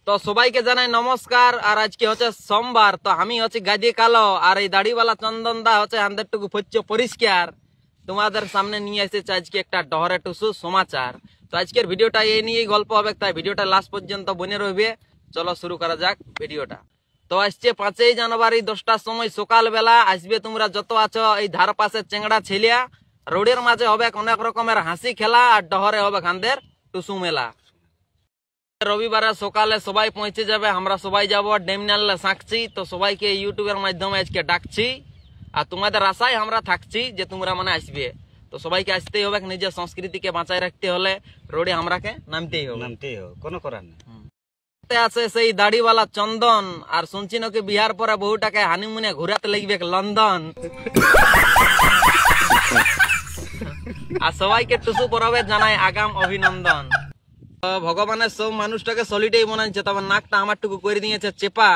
তো সবাইকে জানাই নমস্কার। আর আজকে হচ্ছে সোমবার, তো আমি হচ্ছে গাদি কালো আর এই দাড়িওয়ালা চন্দন দা হচ্ছে হান্দেরটুকু ফচ্চ পরিষ্কার। তোমাদের সামনে নিয়ে এসেছে আজকে একটা ডহরে টুসু সমাচার। তো আজকের ভিডিওটা এই নিয়েই গল্প হবে, তাই ভিডিওটা লাস্ট পর্যন্ত বনে রইবে। চলো শুরু করা যাক ভিডিওটা। তো আসছে 5ই জানুয়ারি 10টার সময় সকালবেলা আসবে। তোমরা যত আছো এই ধার পাশে চেংড়া ছেলিয়া, রোডের মাঝে হবে অনেক রকমের হাসি খেলা আর ডহরে হবে খান্দের টুসু মেলা। রবিবারে সকালে সবাই পৌঁছে যাবে, আমরা সবাই যাব ডেমনালে সাঁকছি। তো সবাইকে ইউটিউবের মাধ্যমে আজকে ডাকছি আর তোমাদের আশায় আমরা থাকছি যে তোমরা মানে আসবে। তো সবাইকে আসতেই হবে, নিজের সংস্কৃতিকে বাঁচায় রাখতে হলে রোডে আমরাকে নামতেই হবে, কোনো করার নেই। আছে সেই দাড়িওয়ালা চন্দন, আর শুনছি নাকি বিহার পরে বহুটাকে হানিমুনে ঘুরাতে লাগবে লন্ডন। আর সবাইকে টুসু পরবে জানাই আগাম অভিনন্দন। ভগবানের সব মানুষটাকে সলিডেই মনাচ্ছে, তবে নাকটা আমারটুকু করে দিয়েছে চেপা।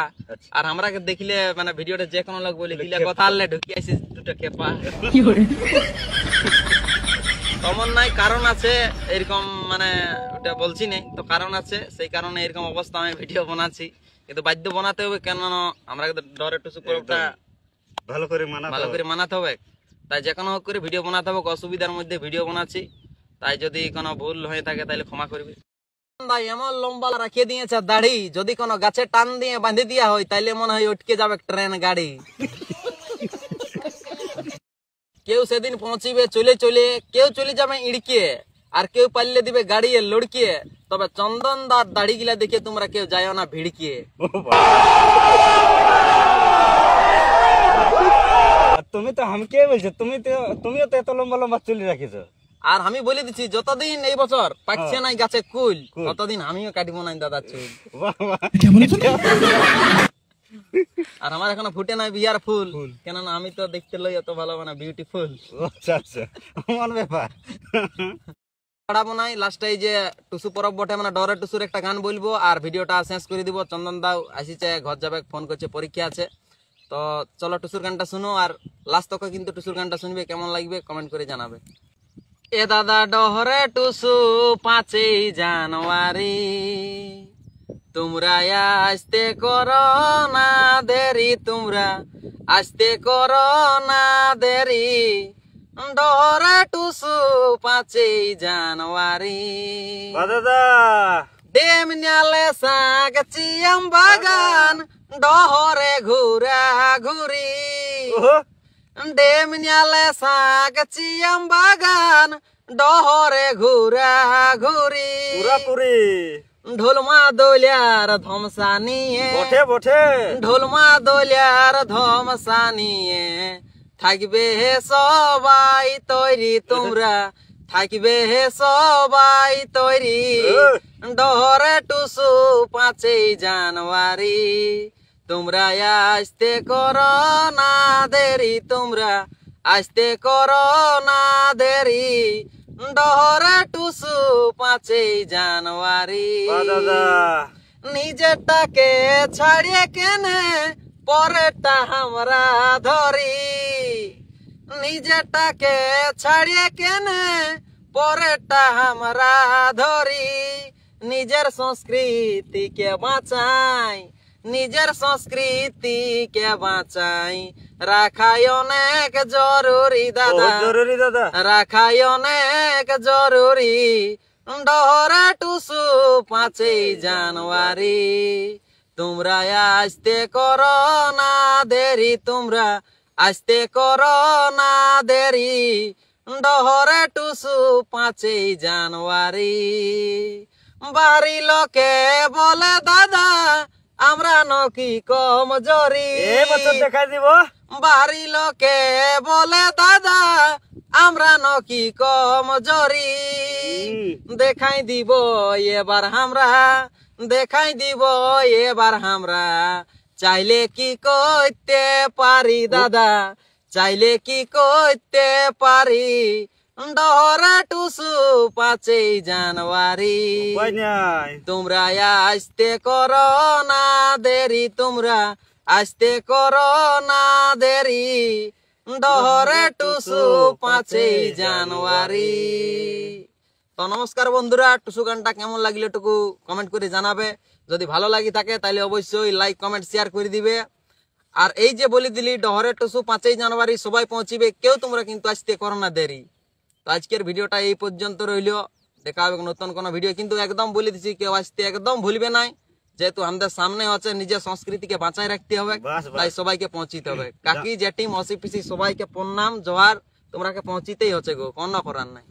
আর আমরাকে দেখলে মানে ভিডিওটা যে কোনো লোক বলি দিলে কথা আনলে ঢুকি আসিস দুটো খেপা। তেমন নাই, কারণ আছে এরকম, মানে ওটা বলছি নেই তো কারণ আছে, সেই কারণে এরকম অবস্থা আমি ভিডিও বানাচ্ছি। কিন্তু বাধ্য বানাতে হবে, কেন আমরা ডরে টুসু পরবটা ভালো করে মানাতে হবে। তাই যে কোনো করে ভিডিও বানাতে হবে, অসুবিধার মধ্যে ভিডিও বানাচ্ছি। তাই যদি কোনো ভুল হয়ে থাকে তাহলে ক্ষমা করবে। ভাই এমন লম্বা রাখিয়ে দিয়েছে দাড়ি, যদি কোনো গাছে টান দিয়ে বাঁধে দিয়া হয় তাইলে মনে হয় উঠকে যাবে ট্রেন গাড়ি। কেউ সেদিন পৌঁছিবে চলে চলে, কেউ চলে যাবে ইড়কে, আর কেউ পাল্লে দিবে গাড়িয়ে লড়কিয়ে। তবে চন্দন দার দাড়ি গিলা দেখে তোমরা কেউ যায় না ভিড়কিয়ে। তুমি তো আমাকে বলছো, তুমিও তো এত লম্বা লম্বা চুল রাখিছো। আর আমি বলে দিচ্ছি, যতদিন এই বছর পাচ্ছে নাই গাছে কুল, ততদিন আমিও কাটবো নাই দাদা চুল। আর আমার এখনো ফুটে নাই বিয়ার ফুল, কেননা আমি তো দেখতে লই এত ভালো মানে বিউটিফুল। আচ্ছা আচ্ছা, আমার ব্যাপার পড়াবো নাই। লাস্টে এই যে টুসু পরব বটে, মানে ডরে টুসুর একটা গান বলবো আর ভিডিওটা শেষ করে দিব। চন্দন দাও আসিছে, ঘর যাবে, ফোন করছে, পরীক্ষা আছে। তো চলো টুসুর গানটা শুনো, আর লাস্ট তক কিন্তু টুসুর গানটা শুনবে, কেমন লাগবে কমেন্ট করে জানাবে। এ দাদা ডহরে টুসু 5ই জানুয়ারি, তোমরা আসতে করো না দেরি, তোমরা আসতে করো না দেরি। ডহরে টুসু 5ই জানুয়ারি, দাদা ডেমনালে সাগছি আম বাগান, ডহরে ঘুরা ঘুরি। ডেমনালে সাগছি আম বাগান, ডহরে ঘুরা ঘুরি। ঢোলমা দোলিয়ার ধমসা নিয়ে, ঢোলমা দোলিয়ার ধমসা নিয়ে থাকবে হে সবাই তৈরি, তোমরা থাকবে হে সবাই তৈরি। ডহরে টুসু 5ই জানুয়ারি, তোমরা আসতে করো না দেরি, তোমরা আসতে করো না দেরি। ডহরে টুসু 5ই জানুয়ারি, নিজেরটাকে ছাড়িয়ে কেনে পরেরটা আমরা ধরি। নিজেরটাকে ছাড়িয়ে কেনে পরেরটা আমরা ধরি। নিজের সংস্কৃতিকে বাঁচাই, নিজের সংস্কৃতিকে বাঁচাই, রাখাই অনেক জরুরি দাদা, রাখাই অনেক জরুরি। ডহরে টুসু 5ই জানুয়ারি, তোমরা আসতে করো না দেরি, তোমরা আসতে করো না দেরি। ডহরে টুসু 5ই জানুয়ারি, বাড়ি লোকে বলে দাদা আমরা নকি কমজোরি। দেখাই দিব, বাড়ি লোকে বলে দাদা আমরা নকি কমজোরি। দেখাই দিব এবার আমরা, দেখাই দিব এবার আমরা, চাইলে কি করতে পারি দাদা, চাইলে কি করতে পারি। ডহরে টুসু 5ই জানুয়ারি, তোমরা আসতে করো না দেরি, তোমরা আসতে করো না দেরি। ডহরে টুসু 5ই জানুয়ারি। তো নমস্কার বন্ধুরা, টুসু গানটা কেমন লাগলো একটু কমেন্ট করে জানাবে। যদি ভালো লাগি থাকে তাহলে অবশ্যই লাইক কমেন্ট শেয়ার করে দিবে। আর এই যে বলে দিলি ডহরের টুসু 5ই জানুয়ারি সবাই পৌঁছিবে, কেউ তোমরা কিন্তু আসতে করো না দেরি। তো আজকের ভিডিওটা এই পর্যন্ত রইল, দেখা হবে নতুন কোনো ভিডিও। কিন্তু একদম বলে দিচ্ছি কেউ আসতে একদম ভুলবে নাই, যেহেতু আমাদের সামনে হচ্ছে নিজের সংস্কৃতিকে বাঁচায় রাখতে হবে, তাই সবাইকে পৌঁছিতে হবে। কাকি জেঠি মসি পিসি সবাইকে প্রণাম জোহার, তোমরাকে পৌঁছিতেই হচ্ছে গো, কোনো করার নাই।